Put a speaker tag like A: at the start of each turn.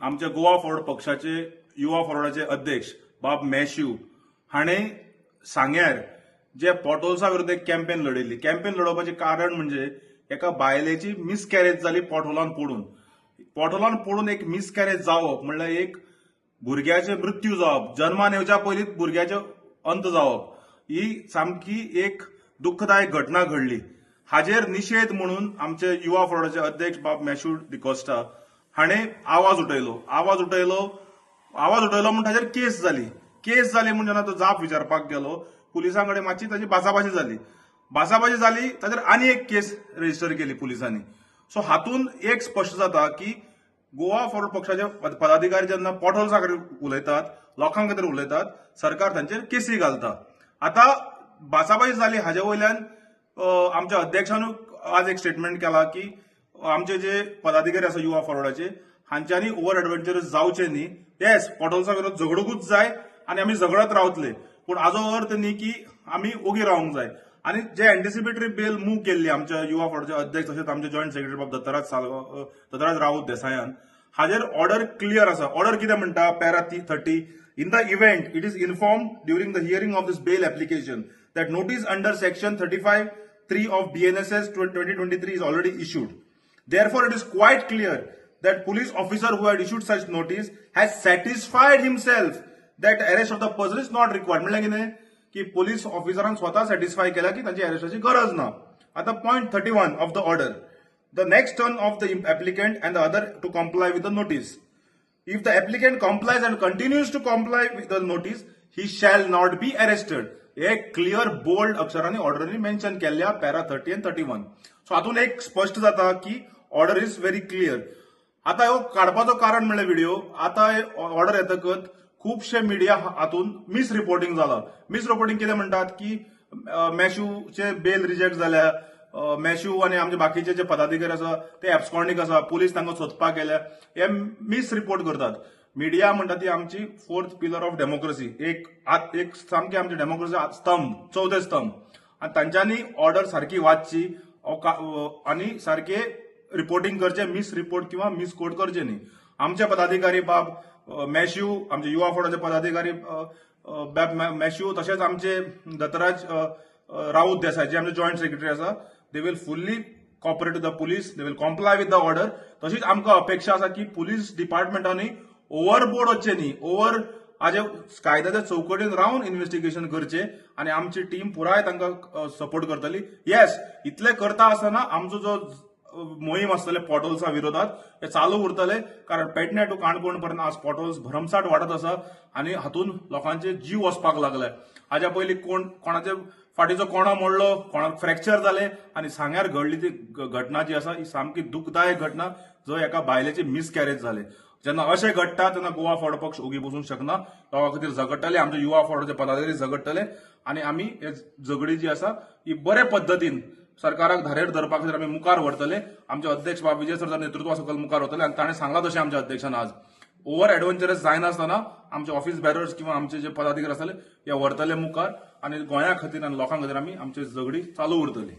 A: आमचे गोवा फॉरवर्ड पक्षाचे युवा फॉरवर्डाचे अध्यक्ष बाब मॅश्यू हाणें सांग्यार जे पोटोल्सा विरुद्ध एक कॅम्पेन लढयल्ली. कॅम्पेन लढोवपाचें कारण म्हणजे एका बायलेची मिसकॅरेज जाली पोटोलान पडून एक मिसकॅरेज जावप म्हणल्यार एक भुरग्याचे मृत्यू जावप, जन्मान येवच्या पयलींच भुरग्याचे अंत जावप ही सामकी एक दुःखदायक घटना घडली. हाजेर निशेध म्हणून आमचे युवा फॉरवर्डाचे अध्यक्ष बाब मॅश्यू डिकोस्टा हाणें आवाज उठयलो म्हणून ताचेर केस जाली म्हणून जेन्ना तो जाप विचारपाक गेलो पुलिसां कडेन मातशी ताची भासाभाशी जाली ताचेर आनी एक केस रजिस्टर केली पुलिसांनी. सो हातून एक स्पश्ट जाता की गोवा फॉरवर्ड पक्षाचे पदाधिकारी जेन्ना पोटोल्सा खातीर उलयतात, लोकां खातीर उलयतात, सरकार तांचेर केसी घालता. आतां भासाभाशी जाली हाजे वयल्यान आमच्या अध्यक्षानूय आज एक स्टेटमेंट केला की आमचे जे पदाधिकारी आसा युवा फॉरवर्डाचे हांच्यांनी ओव्हर एडव्हेंचरस जावचे न्ही. येस, पोटोल्सा विरोध झगडूंकूच जाय आनी आमी झगडत रावतले, पूण हाजो अर्थ न्ही की आमी ओगी रावंक जाय. आनी जे एंटिसिपेटरी बेल मूव केल्ली आमच्या युवा फॉरवर्डाचे अध्यक्ष तशेंच आमचे जॉयंट सेक्रेटरी बाब दत्तराज राऊत देसायान हाजेर ऑर्डर क्लियर आसा. ऑर्डर कितें म्हणटा para 30, in the event it is informed during the hearing of this bail application that notice under section 35(3) of BNSS 2023 is already issued. Therefore, it is quite clear that police officer who had issued such notice has satisfied himself that arrest of the person is not required. म्हणजे कितें की police ऑफिसरान स्वता satisfy केला की तांची अरेस्टाची गरज ना. आता point 31 of the order, the next turn of the applicant and the other to comply with the notice. If the applicant complies and continues to comply with the notice, he shall not be arrested. एक clear bold अक्षरांनी ऑर्डरनी mention केल्ल्या para 30 आणि 31. So हातून एक स्पश्ट जाता की order is very clear. आता ह्यो काडपाचो कारण म्हणल्यार व्हिडिओ आता ऑर्डर येतकच खुबशे मिडिया हातून मिस रिपोर्टिंग जाला. मिस रिपोर्टिंग कितें म्हणटात की मॅश्यूचे बेल रिजेक्ट जाल्या, मॅश्यू आनी आमचे बाकीचे जे पदाधिकारी आसा ते एब्सकॉन्डिंग आसा, पुलीस तांकां सोदपाक गेल्या, हे मिस रिपोर्ट करतात. मिडिया म्हणटा ती आमची फोर्थ पिलर ऑफ डेमोक्रेसी, एक सामकी आमची डेमोक्रेसी स्तंभ, चौथे स्तंभ. आनी तांच्यांनी ऑर्डर सारकी वाचची आनी सारखे रिपोर्टिंग करचे, मिस रिपोर्ट किंवा मिस कोट करचे न्ही. आमचे पदाधिकारी बाब मॅश्यू, आमचे युवा फॉरवर्डाचे पदाधिकारी बाब मॅश्यू तशेंच आमचे दत्तराज राऊत देसाय जे आमचे जॉयंट सेक्रेटरी आसा, they will fully cooperate with the police, they will comply with the order. तशीच आमकां अपेक्षा आसा की पुलीस डिपार्टमेंटांनी ओव्हरबोर्ड वचचे न्ही, हाजे कायद्याच्या चौकटीन रावन इन्व्हेस्टिगेशन करचे आनी आमची टीम पुराय तांकां सपोर्ट करतली. येस, इतले करता आसतना आमचो जो मोहीम आसतले पोटोल्सा विरोधात हे चालू उरतले, कारण पेडणे टू काणकोण पर्यंत आज पोटोल्स भरमसाट वाडत आसा आनी हातून लोकांचे जीव वचपाक लागले. हाज्या पयलीं कोणाचे फाटीचो कोणो मोडलो, कोणाक फ्रॅक्चर जाले आनी सांग्यार घडली ती घटना जी आसा ही सामकी दुखदायक घटना, जंय एका बायलेची मिसकॅरेज जाले. जेन्ना अशें घडटा तेन्ना गोवा फॉरवर्ड पक्ष ओगी बसूंक शकना. लोकां खातीर झगडटले, आमचे युवा फॉरवर्डाचे पदाधिकारी झगडटले आनी आमी हे झगडी जी आसा ही बरे पद्दतीन सरकाराक धारेर धरपा खातीर आमी मुखार व्हरतले. आमचे अध्यक्ष बाब विजय सरच्या नेतृत्वा सकयल मुखार वतले आनी ताणें सांगला तशें आमच्या अध्यक्षान आज ओव्हर एडव्हेंचरस जायनासतना आमचे ऑफिस बॅरर्स किंवा आमचे जे पदाधिकारी आसतले हे व्हरतले मुखार आनी गोंया खातीर आनी लोकां खातीर आमी आमची झगडी चालू उरतली.